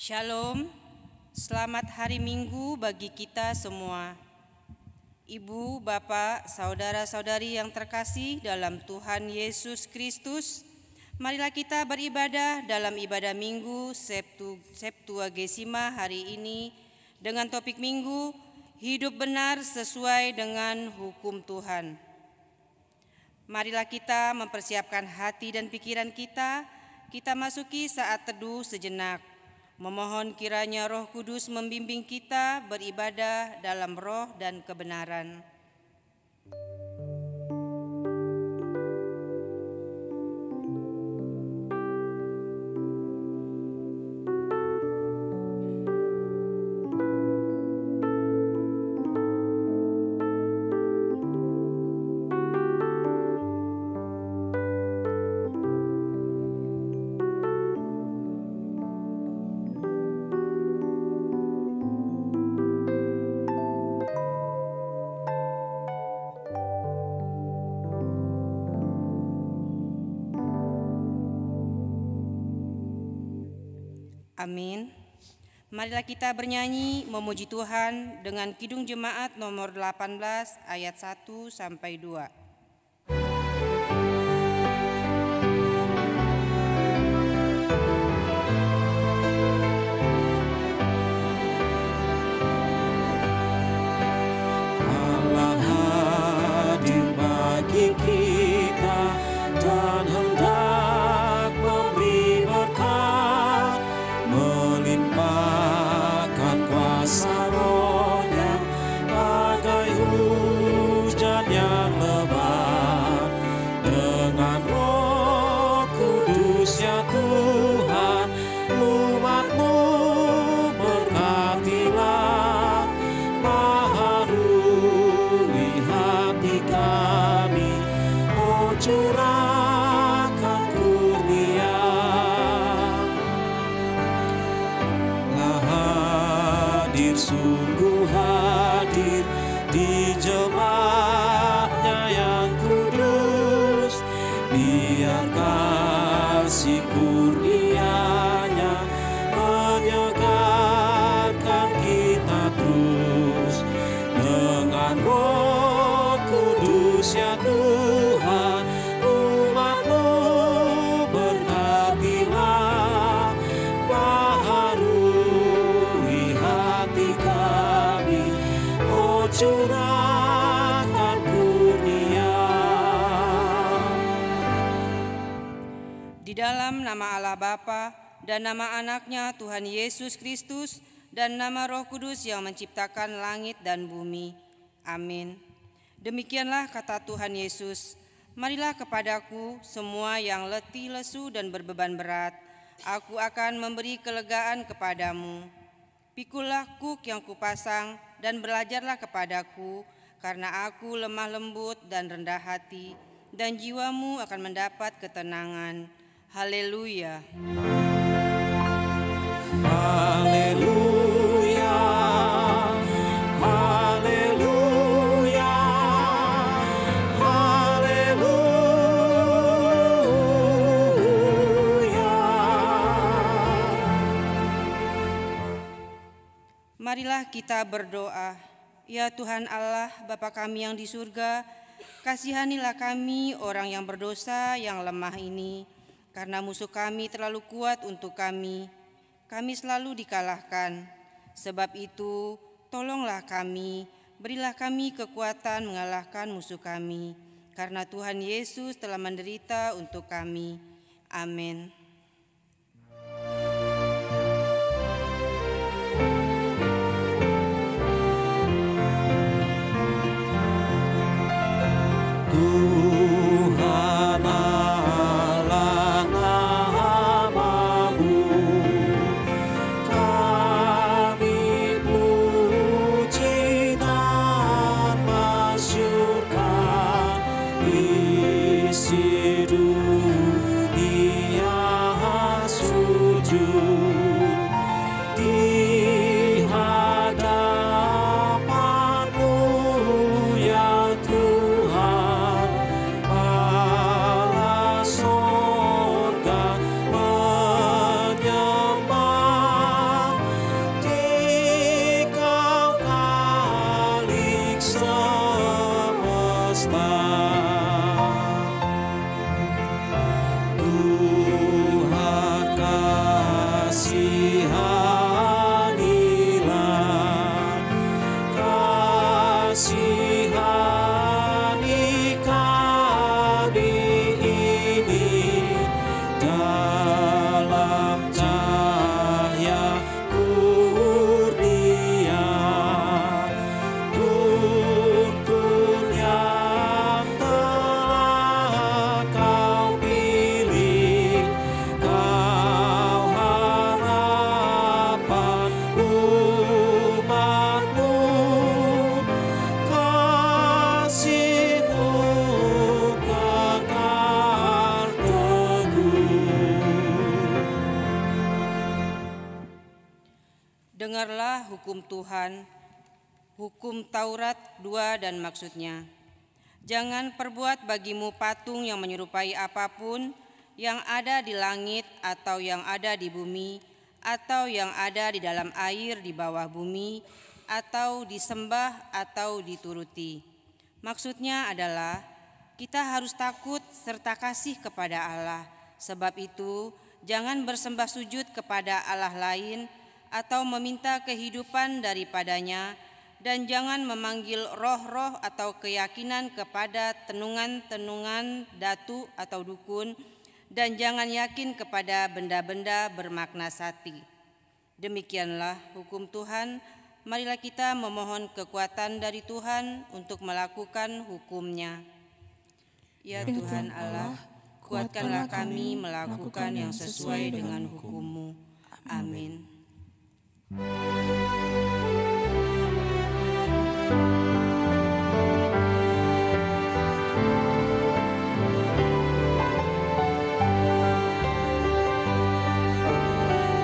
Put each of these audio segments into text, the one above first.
Shalom, selamat hari Minggu bagi kita semua. Ibu, Bapak, saudara-saudari yang terkasih dalam Tuhan Yesus Kristus, marilah kita beribadah dalam ibadah Minggu Septuagesima hari ini dengan topik Minggu, hidup benar sesuai dengan hukum Tuhan. Marilah kita mempersiapkan hati dan pikiran kita masuki saat teduh sejenak. Memohon kiranya Roh Kudus membimbing kita beribadah dalam roh dan kebenaran. Amin. Marilah kita bernyanyi memuji Tuhan dengan Kidung Jemaat nomor 18 ayat 1 sampai 2. Allah hadir bagi kita dan hendak memberi berkat, melimpahkan kuasa Roh-Nya bagai hujan yang lebat. Dengan Roh Kudus ya Tuhan, umat-Mu berkatilah, baharui hati kami, oh curahkan kurnia. Hadir, sungguh hadir di jemaatnya yang kudus, biar kasih kurnia-Nya menyegarkan kita terus. Dengan Roh Kudus ya Tuhan, umat-Mu berkatilah, baharui hati kami, oh curahkan kurnia. Di dalam nama Allah Bapa dan nama Anaknya Tuhan Yesus Kristus dan nama Roh Kudus yang menciptakan langit dan bumi. Amin. Demikianlah kata Tuhan Yesus, marilah kepadaku semua yang letih, lesu dan berbeban berat, aku akan memberi kelegaan kepadamu. Pikulah kuk yang kupasang dan belajarlah kepadaku, karena aku lemah lembut dan rendah hati, dan jiwamu akan mendapat ketenangan. Haleluya. Haleluya, haleluya, haleluya. Marilah kita berdoa. Ya Tuhan Allah, Bapa kami yang di surga, kasihanilah kami orang yang berdosa yang lemah ini, karena musuh kami terlalu kuat untuk kami. Kami selalu dikalahkan. Sebab itu, tolonglah kami, berilah kami kekuatan mengalahkan musuh kami, karena Tuhan Yesus telah menderita untuk kami. Amin. Tuhan Allah namamu, kami puji dan masyurkan isi dunia dalam cahaya kurnia, tuntun yang telah kau pilih, kau harapan umatmu, kasih-Mu kekal teguh. Dengarlah hukum Tuhan, hukum Taurat 2 dan maksudnya. Jangan perbuat bagimu patung yang menyerupai apapun yang ada di langit atau yang ada di bumi atau yang ada di dalam air di bawah bumi atau disembah atau dituruti. Maksudnya adalah kita harus takut serta kasih kepada Allah. Sebab itu, jangan bersembah sujud kepada Allah lain atau meminta kehidupan daripadanya, dan jangan memanggil roh-roh atau keyakinan kepada tenungan-tenungan datu atau dukun, dan jangan yakin kepada benda-benda bermakna sati. Demikianlah hukum Tuhan. Marilah kita memohon kekuatan dari Tuhan untuk melakukan hukum-Nya. Ya Tuhan Allah, kuatkanlah kami melakukan yang sesuai dengan hukum-Mu. Amin.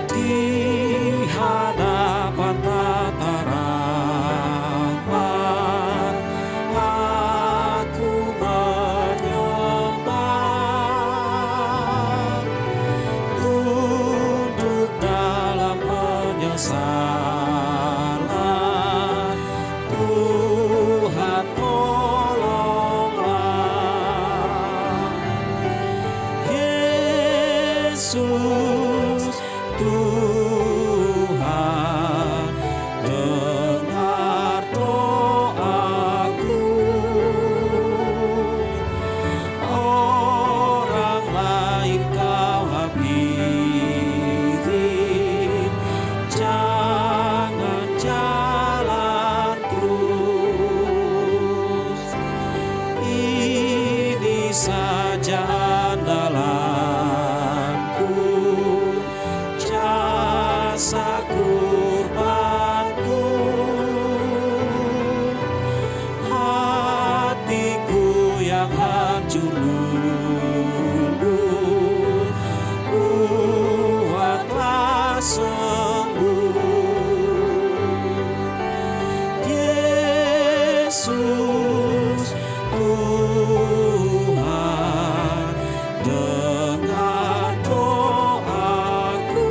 Di hadapan tata rahmat, aku menyembah, tunduk dalam penyesalan. Tuhan tolonglah, Yesus Tuhan, dengar doaku. Orang lain kau pilih, jangan jalan terus. Ini saja andalanku, jasa kurbanku, hatiku yang hancur luluh, buatlah sembuh. Yesus Tuhan, dengar doaku.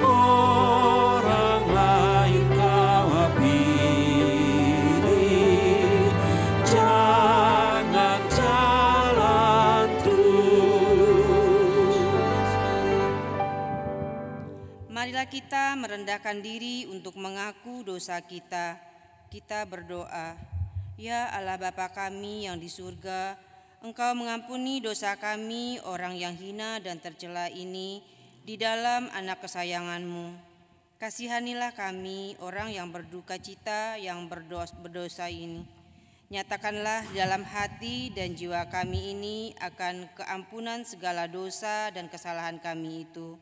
Orang lain kau pilih, jangan jalan terus. Marilah kita merendahkan diri untuk mengaku dosa kita. Kita berdoa. Ya Allah Bapa kami yang di surga, Engkau mengampuni dosa kami orang yang hina dan tercela ini di dalam anak kesayangan-Mu. Kasihanilah kami orang yang berduka cita yang berdosa ini. Nyatakanlah di dalam hati dan jiwa kami ini akan keampunan segala dosa dan kesalahan kami itu.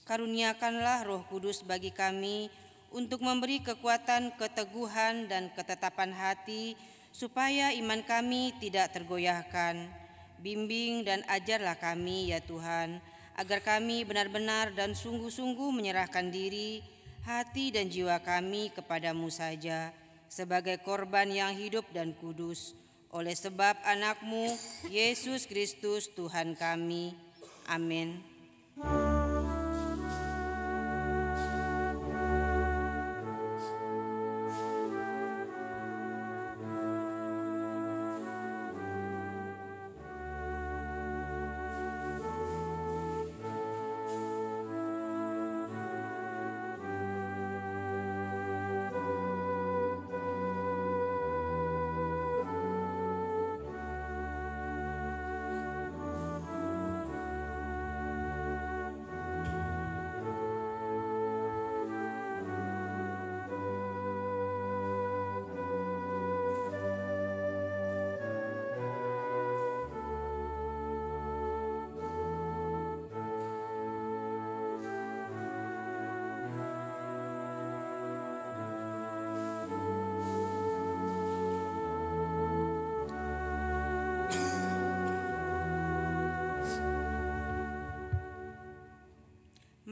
Karuniakanlah Roh Kudus bagi kami untuk memberi kekuatan, keteguhan, dan ketetapan hati, supaya iman kami tidak tergoyahkan. Bimbing dan ajarlah kami, ya Tuhan, agar kami benar-benar dan sungguh-sungguh menyerahkan diri, hati dan jiwa kami kepadamu saja, sebagai korban yang hidup dan kudus, oleh sebab anak-Mu, Yesus Kristus Tuhan kami. Amin.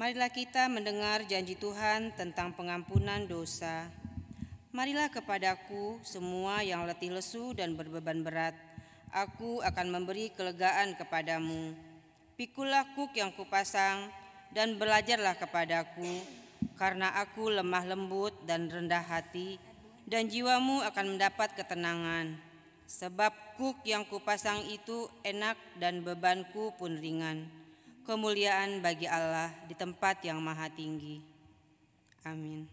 Marilah kita mendengar janji Tuhan tentang pengampunan dosa. Marilah kepadaku semua yang letih lesu dan berbeban berat, aku akan memberi kelegaan kepadamu. Pikulah kuk yang kupasang dan belajarlah kepadaku, karena aku lemah lembut dan rendah hati, dan jiwamu akan mendapat ketenangan. Sebab kuk yang kupasang itu enak dan bebanku pun ringan. Kemuliaan bagi Allah di tempat yang maha tinggi. Amin.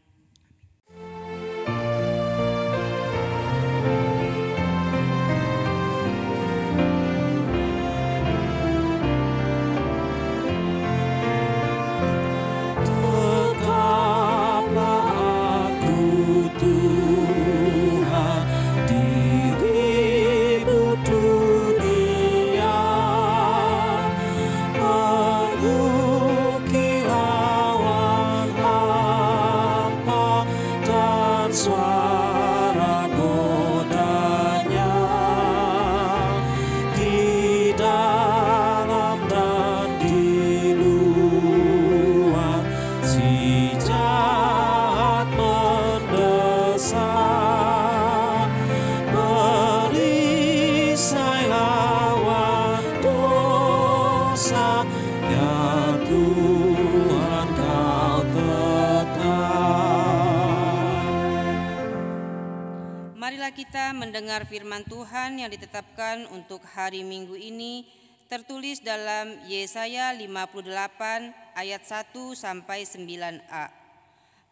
Kita mendengar firman Tuhan yang ditetapkan untuk hari Minggu ini tertulis dalam Yesaya 58 ayat 1 sampai 9a.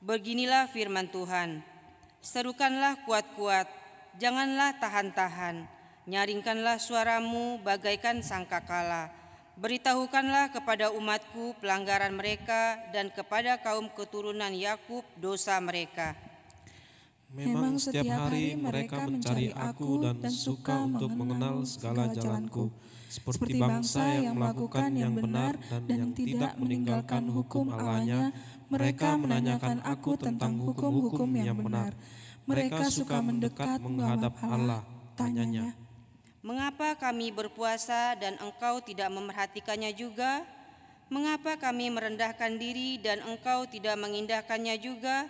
Beginilah firman Tuhan. Serukanlah kuat-kuat, janganlah tahan-tahan. Nyaringkanlah suaramu bagaikan sangkakala. Beritahukanlah kepada umatku pelanggaran mereka dan kepada kaum keturunan Yakub dosa mereka. Memang setiap hari mereka mencari aku dan suka untuk mengenal segala jalanku, seperti bangsa yang melakukan yang benar dan yang tidak meninggalkan hukum Allahnya. Mereka menanyakan aku tentang hukum-hukum yang benar. Mereka suka mendekat menghadap Allah, tanyanya, mengapa kami berpuasa dan engkau tidak memerhatikannya juga? Mengapa kami merendahkan diri dan engkau tidak mengindahkannya juga?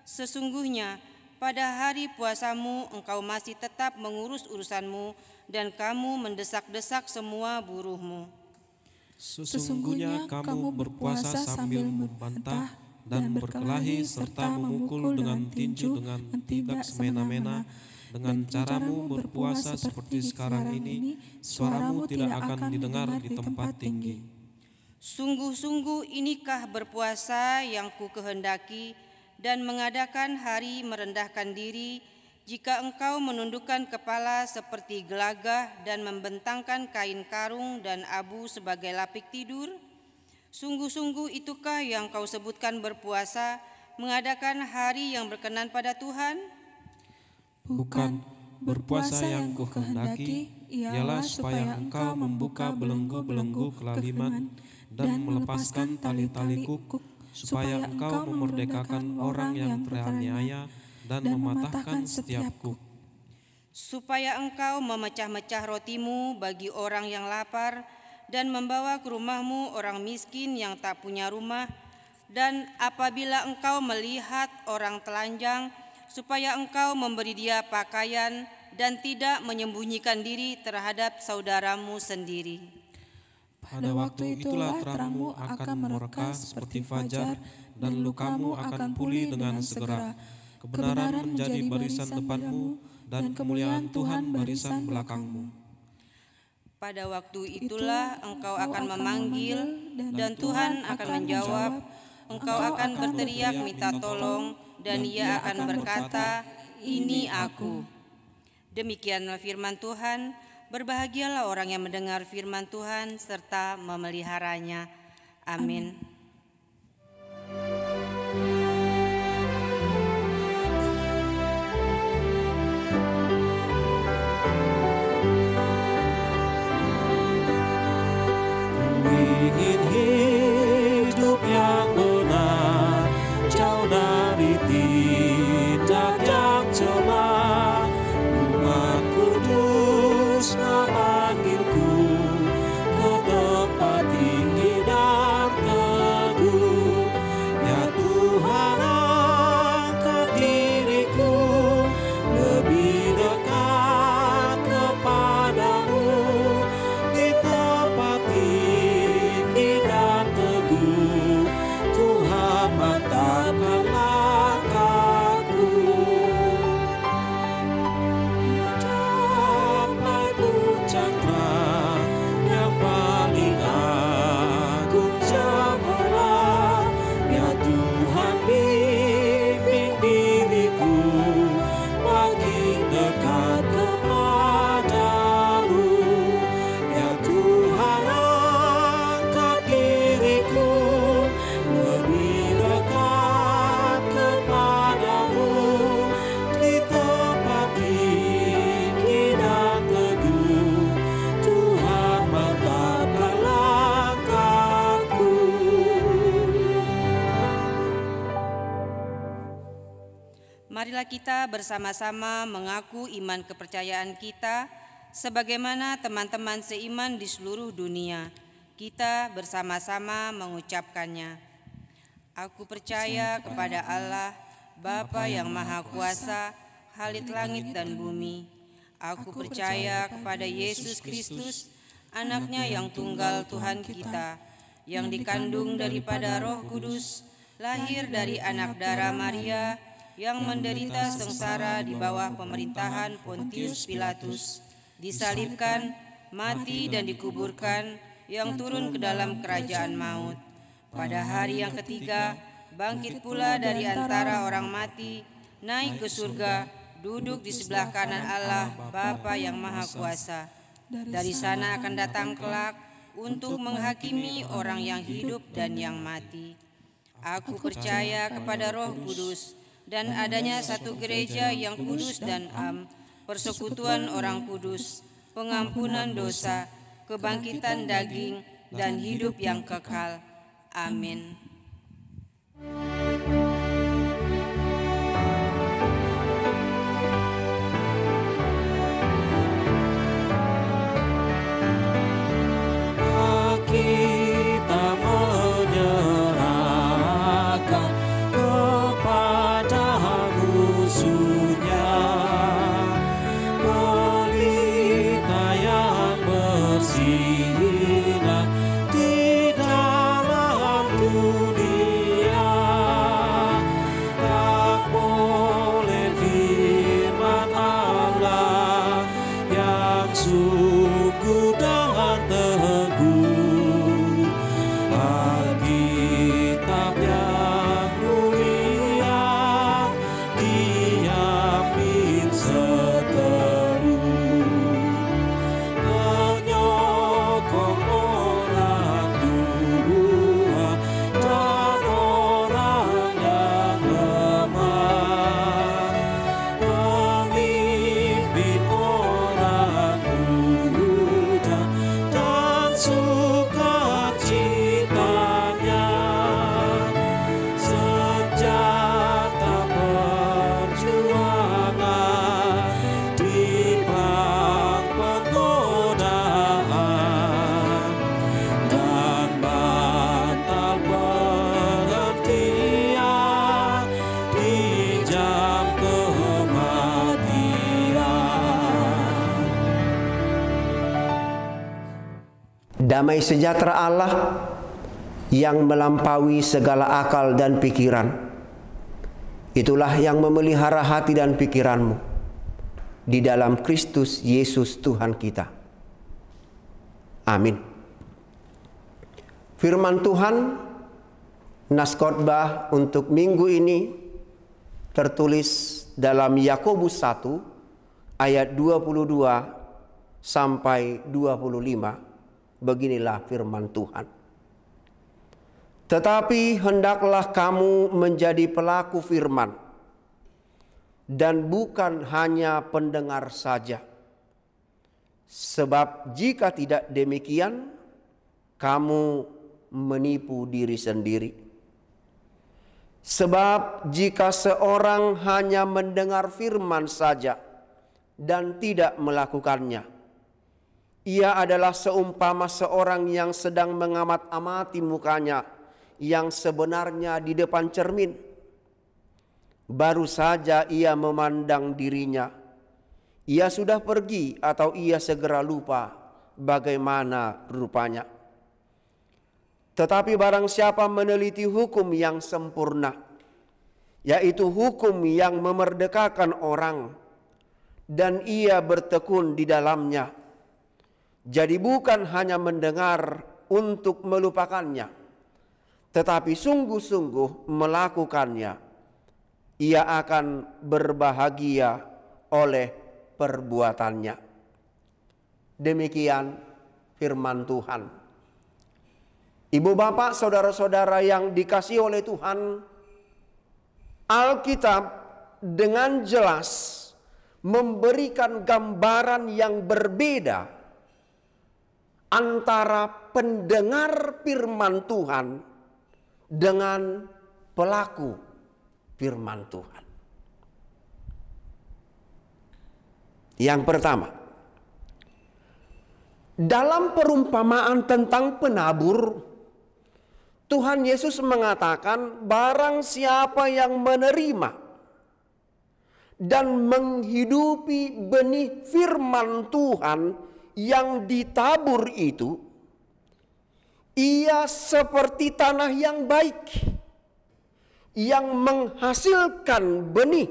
Sesungguhnya pada hari puasamu engkau masih tetap mengurus urusanmu dan kamu mendesak-desak semua buruhmu. Sesungguhnya kamu berpuasa sambil membantah dan berkelahi serta memukul dengan tinju dengan tidak semena-mena. Dengan caramu berpuasa seperti sekarang ini, suaramu tidak akan didengar di tempat tinggi. Sungguh-sungguh inikah berpuasa yang ku kehendaki, dan mengadakan hari merendahkan diri, jika engkau menundukkan kepala seperti gelagah dan membentangkan kain karung dan abu sebagai lapik tidur? Sungguh-sungguh itukah yang kau sebutkan berpuasa, mengadakan hari yang berkenan pada Tuhan? Bukan, berpuasa yang kukehendaki ialah supaya engkau membuka belenggu-belenggu kelaliman dan melepaskan tali-tali kuk, supaya engkau memerdekakan orang yang teraniaya dan mematahkan setiap kuk. Supaya engkau memecah-mecah rotimu bagi orang yang lapar dan membawa ke rumahmu orang miskin yang tak punya rumah. Dan apabila engkau melihat orang telanjang, supaya engkau memberi dia pakaian dan tidak menyembunyikan diri terhadap saudaramu sendiri. Pada waktu itulah terangmu akan mereka seperti fajar, dan lukamu akan pulih dengan segera. Kebenaran menjadi barisan depanmu, dan kemuliaan Tuhan barisan belakangmu. Pada waktu itulah engkau akan memanggil, dan Tuhan akan menjawab. Engkau akan berteriak minta tolong, dan Ia akan berkata, "Ini aku." Demikianlah firman Tuhan. Berbahagialah orang yang mendengar firman Tuhan serta memeliharanya. Amin. Ingin hidup yang benar, jauh dari tindak yang cela. Umat kudus memanggilku ke tempat tinggi dan teguh. Marilah kita bersama-sama mengaku iman kepercayaan kita sebagaimana teman-teman seiman di seluruh dunia. Kita bersama-sama mengucapkannya. Aku percaya kepada Allah, Bapa yang Maha Kuasa, Khalik langit dan bumi. Aku percaya kepada Yesus Kristus, Anak-Nya yang tunggal Tuhan kita, yang dikandung daripada Roh Kudus, lahir dari anak darah Maria, yang menderita sengsara di bawah pemerintahan Pontius Pilatus, disalibkan, mati dan dikuburkan, yang turun ke dalam kerajaan maut. Pada hari yang ketiga, bangkit pula dari antara orang mati, naik ke surga, duduk di sebelah kanan Allah, Bapa yang Maha Kuasa. Dari sana akan datang kelak untuk menghakimi orang yang hidup dan yang mati. Aku percaya kepada Roh Kudus dan adanya satu gereja yang kudus dan persekutuan orang kudus, pengampunan dosa, kebangkitan daging, dan hidup yang kekal. Amin. Damai sejahtera Allah yang melampaui segala akal dan pikiran, itulah yang memelihara hati dan pikiranmu di dalam Kristus Yesus Tuhan kita. Amin. Firman Tuhan, nas khotbah untuk minggu ini tertulis dalam Yakobus 1 ayat 22 sampai 25. Beginilah firman Tuhan. Tetapi hendaklah kamu menjadi pelaku firman dan bukan hanya pendengar saja. Sebab jika tidak demikian, kamu menipu diri sendiri. Sebab jika seorang hanya mendengar firman saja dan tidak melakukannya, ia adalah seumpama seorang yang sedang mengamat-amati mukanya yang sebenarnya di depan cermin. Baru saja ia memandang dirinya, ia sudah pergi atau ia segera lupa bagaimana rupanya. Tetapi barang siapa meneliti hukum yang sempurna, yaitu hukum yang memerdekakan orang, dan ia bertekun di dalamnya, jadi bukan hanya mendengar untuk melupakannya, tetapi sungguh-sungguh melakukannya, ia akan berbahagia oleh perbuatannya. Demikian firman Tuhan. Ibu bapak, saudara-saudara yang dikasihi oleh Tuhan, Alkitab dengan jelas memberikan gambaran yang berbeda antara pendengar firman Tuhan dengan pelaku firman Tuhan. Yang pertama, dalam perumpamaan tentang penabur, Tuhan Yesus mengatakan barang siapa yang menerima dan menghidupi benih firman Tuhan yang ditabur itu, ia seperti tanah yang baik yang menghasilkan benih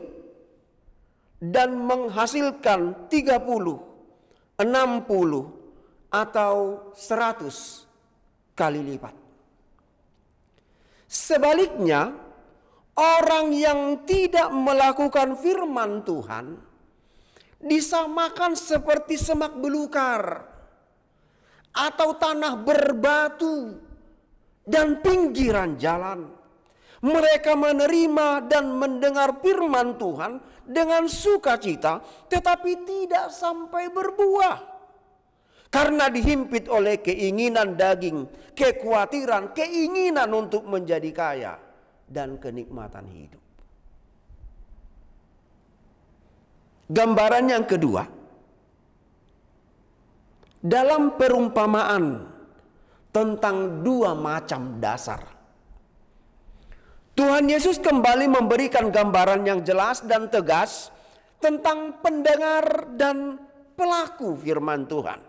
dan menghasilkan 30, 60 atau 100 kali lipat. Sebaliknya, orang yang tidak melakukan firman Tuhan disamakan seperti semak belukar atau tanah berbatu dan pinggiran jalan. Mereka menerima dan mendengar firman Tuhan dengan sukacita, tetapi tidak sampai berbuah. Karena dihimpit oleh keinginan daging, kekhawatiran, keinginan untuk menjadi kaya, dan kenikmatan hidup. Gambaran yang kedua, dalam perumpamaan tentang dua macam dasar, Tuhan Yesus kembali memberikan gambaran yang jelas dan tegas tentang pendengar dan pelaku firman Tuhan.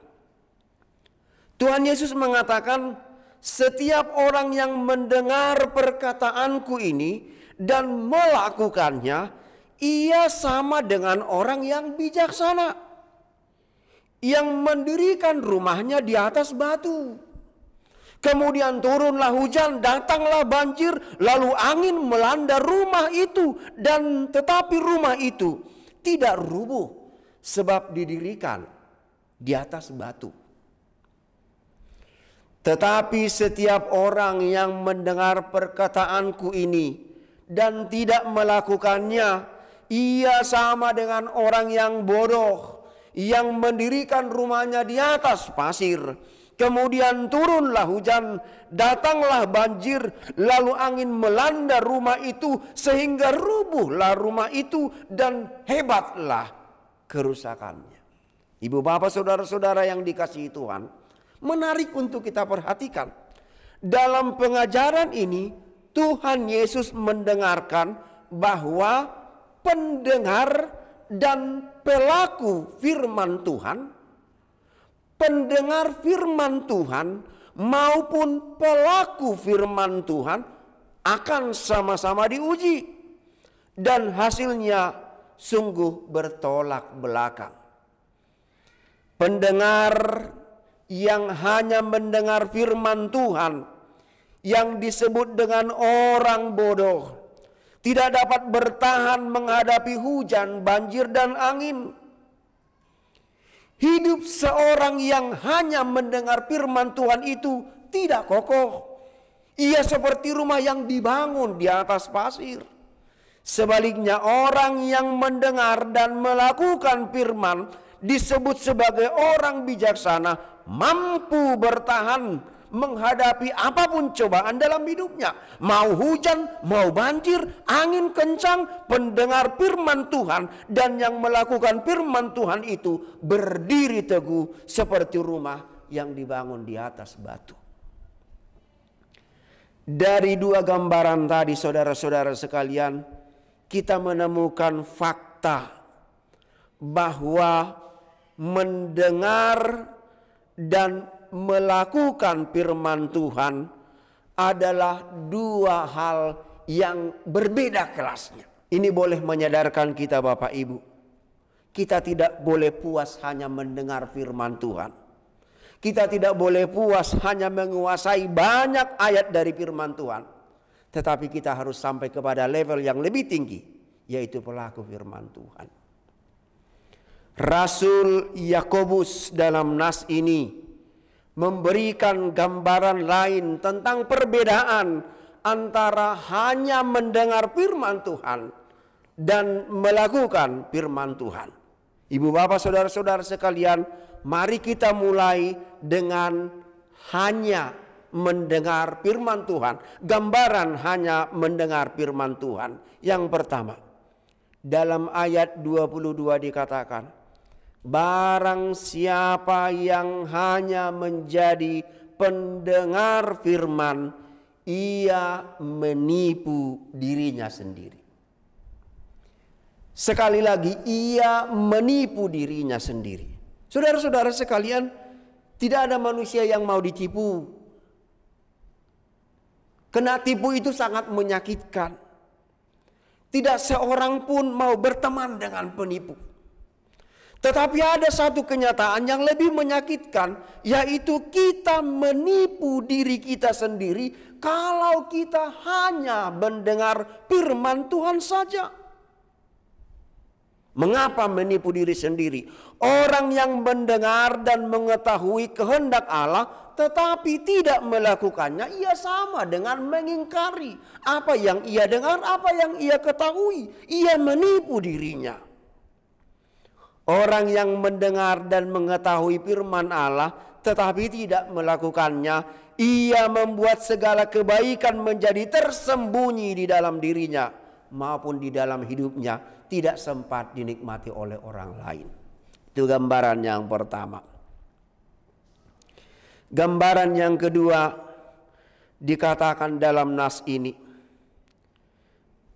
Tuhan Yesus mengatakan, setiap orang yang mendengar perkataanku ini dan melakukannya, ia sama dengan orang yang bijaksana, yang mendirikan rumahnya di atas batu. Kemudian turunlah hujan, datanglah banjir, lalu angin melanda rumah itu, dan tetapi rumah itu tidak rubuh sebab didirikan di atas batu. Tetapi setiap orang yang mendengar perkataanku ini dan tidak melakukannya, ia sama dengan orang yang bodoh yang mendirikan rumahnya di atas pasir. Kemudian turunlah hujan, datanglah banjir, lalu angin melanda rumah itu sehingga rubuhlah rumah itu dan hebatlah kerusakannya. Ibu bapak saudara-saudara yang dikasihi Tuhan, menarik untuk kita perhatikan. Dalam pengajaran ini Tuhan Yesus mendengarkan bahwa pendengar dan pelaku firman Tuhan, pendengar firman Tuhan maupun pelaku firman Tuhan akan sama-sama diuji, dan hasilnya sungguh bertolak belakang. Pendengar yang hanya mendengar firman Tuhan, yang disebut dengan orang bodoh, tidak dapat bertahan menghadapi hujan, banjir, dan angin. Hidup seorang yang hanya mendengar firman Tuhan itu tidak kokoh. Ia seperti rumah yang dibangun di atas pasir. Sebaliknya, orang yang mendengar dan melakukan firman disebut sebagai orang bijaksana, mampu bertahan menghadapi apapun cobaan dalam hidupnya. Mau hujan, mau banjir, angin kencang, pendengar firman Tuhan dan yang melakukan firman Tuhan itu berdiri teguh seperti rumah yang dibangun di atas batu. Dari dua gambaran tadi, saudara-saudara sekalian, kita menemukan fakta bahwa mendengar dan melakukan firman Tuhan adalah dua hal yang berbeda kelasnya. Ini boleh menyadarkan kita Bapak Ibu, kita tidak boleh puas hanya mendengar firman Tuhan. Kita tidak boleh puas hanya menguasai banyak ayat dari firman Tuhan. Tetapi kita harus sampai kepada level yang lebih tinggi, yaitu pelaku firman Tuhan. Rasul Yakobus dalam nas ini memberikan gambaran lain tentang perbedaan antara hanya mendengar firman Tuhan dan melakukan firman Tuhan. Ibu bapak saudara-saudara sekalian, mari kita mulai dengan hanya mendengar firman Tuhan. Gambaran hanya mendengar firman Tuhan. Yang pertama, dalam ayat 22 dikatakan, Barang siapa yang hanya menjadi pendengar firman, ia menipu dirinya sendiri. Sekali lagi, ia menipu dirinya sendiri. Saudara-saudara sekalian, tidak ada manusia yang mau ditipu. Kena tipu itu sangat menyakitkan. Tidak seorang pun mau berteman dengan penipu. Tetapi ada satu kenyataan yang lebih menyakitkan, yaitu kita menipu diri kita sendiri kalau kita hanya mendengar firman Tuhan saja. Mengapa menipu diri sendiri? Orang yang mendengar dan mengetahui kehendak Allah tetapi tidak melakukannya, ia sama dengan mengingkari apa yang ia dengar, apa yang ia ketahui. Ia menipu dirinya. Orang yang mendengar dan mengetahui firman Allah tetapi tidak melakukannya, ia membuat segala kebaikan menjadi tersembunyi di dalam dirinya maupun di dalam hidupnya, tidak sempat dinikmati oleh orang lain. Itu gambaran yang pertama. Gambaran yang kedua dikatakan dalam nas ini,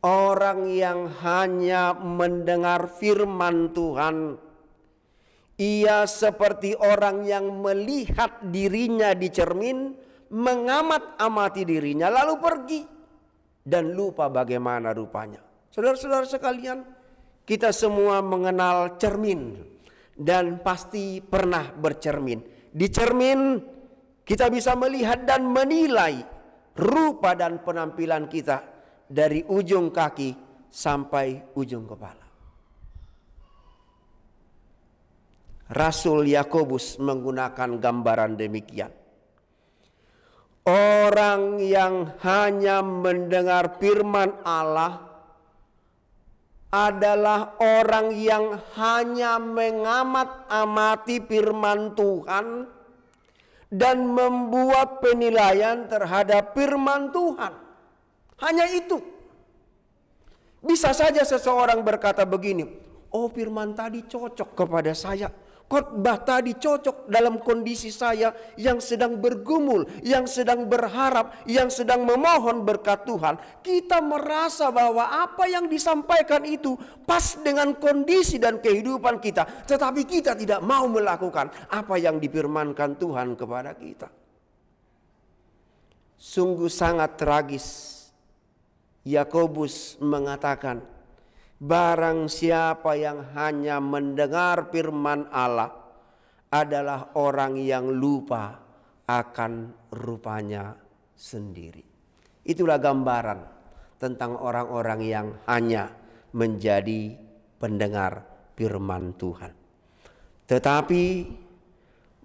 orang yang hanya mendengar firman Tuhan, ia seperti orang yang melihat dirinya di cermin, mengamat-amati dirinya, lalu pergi dan lupa bagaimana rupanya. Saudara-saudara sekalian, kita semua mengenal cermin dan pasti pernah bercermin. Di cermin kita bisa melihat dan menilai rupa dan penampilan kita dari ujung kaki sampai ujung kepala. Rasul Yakobus menggunakan gambaran demikian. Orang yang hanya mendengar firman Allah adalah orang yang hanya mengamat-amati firman Tuhan dan membuat penilaian terhadap firman Tuhan. Hanya itu. Bisa saja seseorang berkata begini, oh firman tadi cocok kepada saya. Khotbah tadi cocok dalam kondisi saya yang sedang bergumul, yang sedang berharap, yang sedang memohon berkat Tuhan. Kita merasa bahwa apa yang disampaikan itu pas dengan kondisi dan kehidupan kita. Tetapi kita tidak mau melakukan apa yang difirmankan Tuhan kepada kita. Sungguh sangat tragis. Yakobus mengatakan, barang siapa yang hanya mendengar firman Allah adalah orang yang lupa akan rupanya sendiri. Itulah gambaran tentang orang-orang yang hanya menjadi pendengar firman Tuhan. Tetapi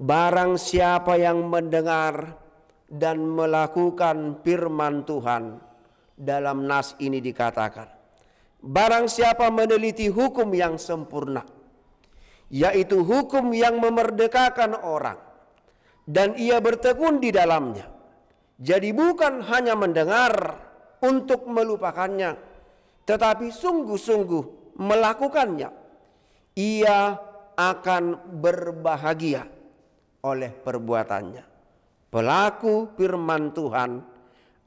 barang siapa yang mendengar dan melakukan firman Tuhan, dalam nas ini dikatakan, barang siapa meneliti hukum yang sempurna, yaitu hukum yang memerdekakan orang, dan ia bertekun di dalamnya. Jadi bukan hanya mendengar untuk melupakannya, tetapi sungguh-sungguh melakukannya. Ia akan berbahagia oleh perbuatannya. Pelaku firman Tuhan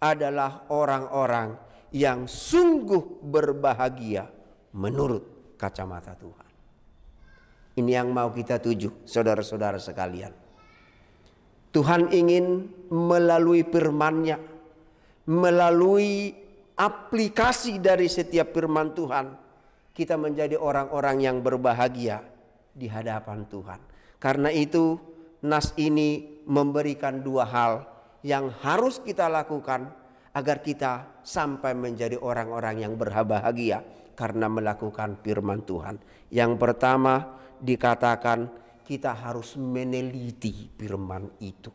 adalah orang-orang yang sungguh berbahagia menurut kacamata Tuhan. Ini yang mau kita tuju, saudara-saudara sekalian. Tuhan ingin melalui firman-Nya, melalui aplikasi dari setiap firman Tuhan, kita menjadi orang-orang yang berbahagia di hadapan Tuhan. Karena itu nas ini memberikan dua hal yang harus kita lakukan agar kita sampai menjadi orang-orang yang berbahagia karena melakukan firman Tuhan. Yang pertama dikatakan kita harus meneliti firman itu.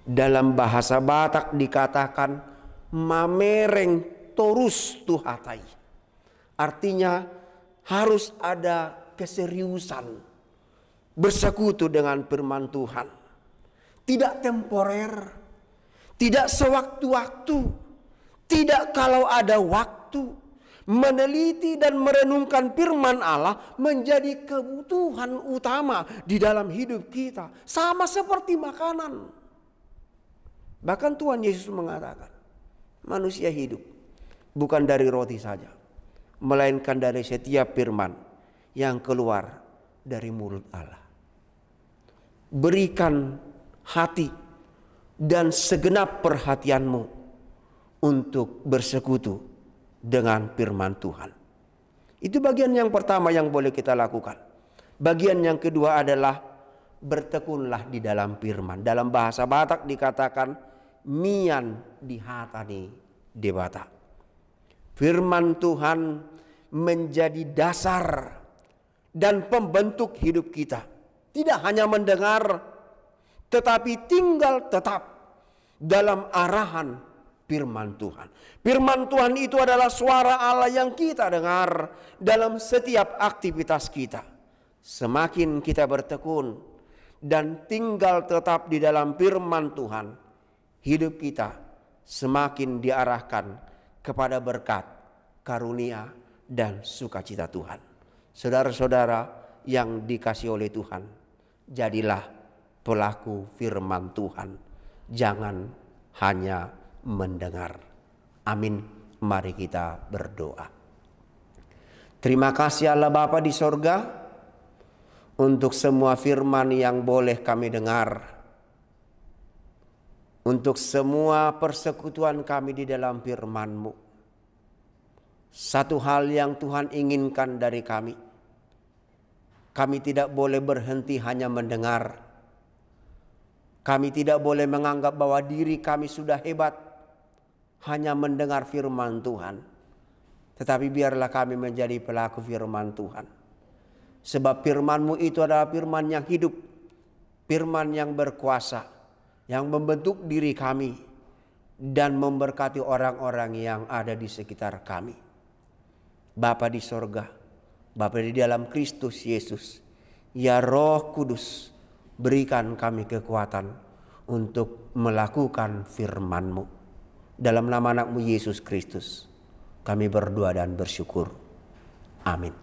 Dalam bahasa Batak dikatakan mamereng torus tuhatai. Artinya harus ada keseriusan bersekutu dengan firman Tuhan. Tidak temporer, tidak sewaktu-waktu, tidak kalau ada waktu. Meneliti dan merenungkan firman Allah menjadi kebutuhan utama di dalam hidup kita. Sama seperti makanan. Bahkan Tuhan Yesus mengatakan, manusia hidup bukan dari roti saja, melainkan dari setiap firman yang keluar dari mulut Allah. Berikan hati dan segenap perhatianmu untuk bersekutu dengan firman Tuhan. Itu bagian yang pertama yang boleh kita lakukan. Bagian yang kedua adalah bertekunlah di dalam firman. Dalam bahasa Batak dikatakan mian dihatani debata. Firman Tuhan menjadi dasar dan pembentuk hidup kita. Tidak hanya mendengar, tetapi tinggal tetap dalam arahan firman Tuhan. Firman Tuhan itu adalah suara Allah yang kita dengar dalam setiap aktivitas kita. Semakin kita bertekun dan tinggal tetap di dalam firman Tuhan, hidup kita semakin diarahkan kepada berkat, karunia, dan sukacita Tuhan. Saudara-saudara yang dikasihi oleh Tuhan, jadilah pelaku firman Tuhan. Jangan hanya mendengar. Amin. Mari kita berdoa. Terima kasih Allah Bapa di sorga untuk semua firman yang boleh kami dengar. Untuk semua persekutuan kami di dalam firman-Mu. Satu hal yang Tuhan inginkan dari kami. Kami tidak boleh berhenti hanya mendengar. Kami tidak boleh menganggap bahwa diri kami sudah hebat hanya mendengar firman Tuhan. Tetapi biarlah kami menjadi pelaku firman Tuhan. Sebab firman-Mu itu adalah firman yang hidup. Firman yang berkuasa. Yang membentuk diri kami. Dan memberkati orang-orang yang ada di sekitar kami. Bapa di sorga. Bapa di dalam Kristus Yesus. Ya Roh Kudus. Berikan kami kekuatan untuk melakukan firman-Mu. Dalam nama anak-Mu Yesus Kristus, kami berdoa dan bersyukur. Amin.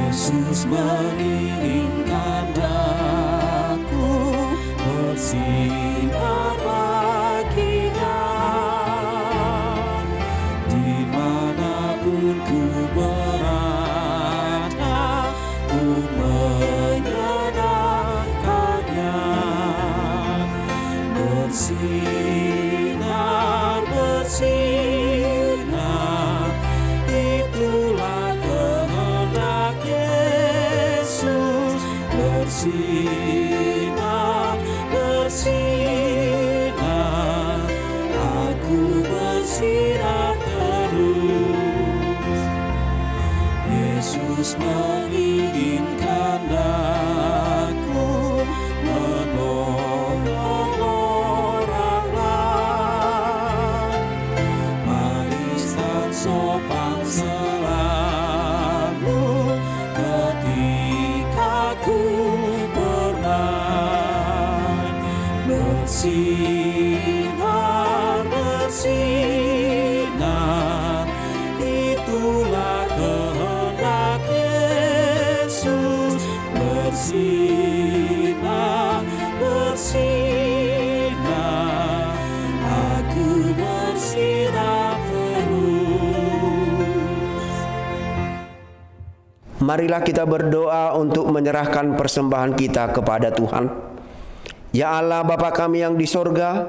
Yesus menginginkan aku bersinar baginya, dimanapun ku berada, ku menyenangkannya. Bersinar, bersinar, itulah kehendak Yesus. Bersinar, bersinar, aku bersinar terus. Yesus menginginkan aku menolong orang lain, manis dan sopan selalu ketika ku bermain. Bersinar, bersinar, itulah kehendak Yesus. Bersinar, bersinar, aku bersinar terus. Marilah kita berdoa untuk menyerahkan persembahan kita kepada Tuhan. Ya Allah Bapa kami yang di sorga,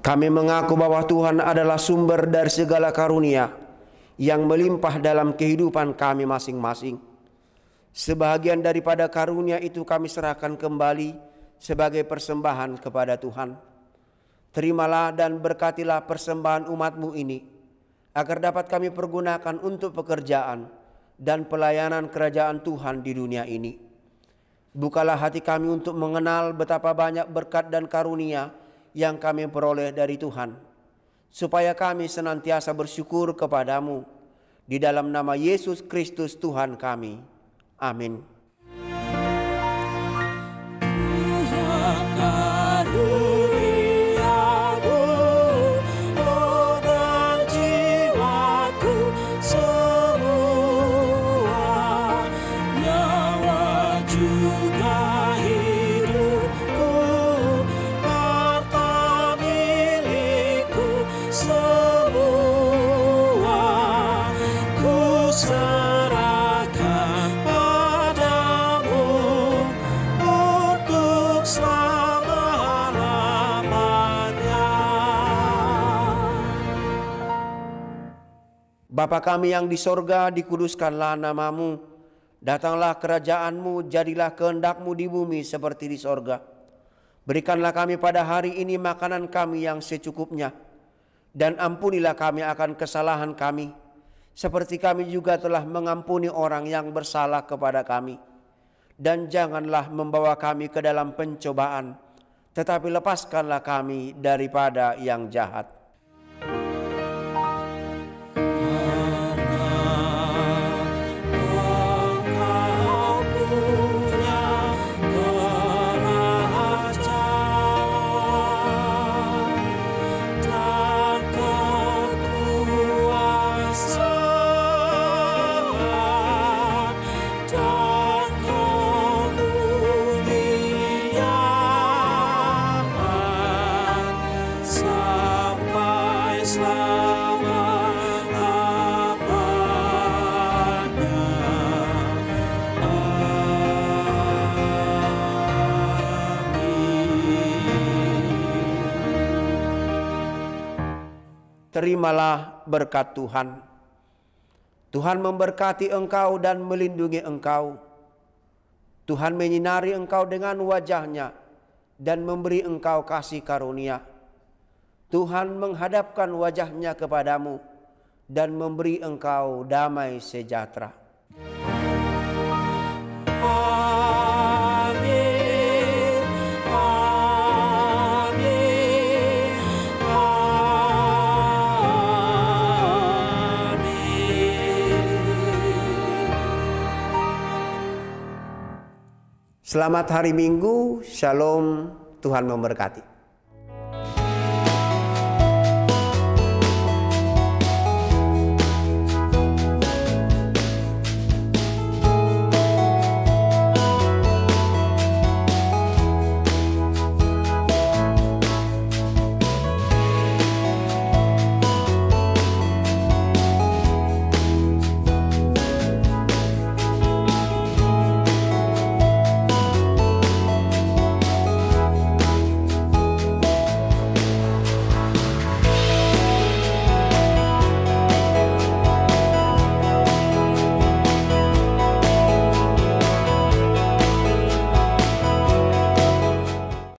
kami mengaku bahwa Tuhan adalah sumber dari segala karunia yang melimpah dalam kehidupan kami masing-masing. Sebahagian daripada karunia itu kami serahkan kembali sebagai persembahan kepada Tuhan. Terimalah dan berkatilah persembahan umat-Mu ini, agar dapat kami pergunakan untuk pekerjaan dan pelayanan kerajaan Tuhan di dunia ini. Bukalah hati kami untuk mengenal betapa banyak berkat dan karunia yang kami peroleh dari Tuhan, supaya kami senantiasa bersyukur kepadamu. Di dalam nama Yesus Kristus Tuhan kami. Amin. Bapa kami yang di sorga, dikuduskanlah namamu. Datanglah kerajaanmu, jadilah kehendak-Mu di bumi seperti di sorga. Berikanlah kami pada hari ini makanan kami yang secukupnya. Dan ampunilah kami akan kesalahan kami, seperti kami juga telah mengampuni orang yang bersalah kepada kami. Dan janganlah membawa kami ke dalam pencobaan, tetapi lepaskanlah kami daripada yang jahat. Terimalah berkat Tuhan. Tuhan memberkati engkau dan melindungi engkau. Tuhan menyinari engkau dengan wajah-Nya dan memberi engkau kasih karunia. Tuhan menghadapkan wajah-Nya kepadamu dan memberi engkau damai sejahtera. Selamat hari Minggu, Shalom, Tuhan memberkati.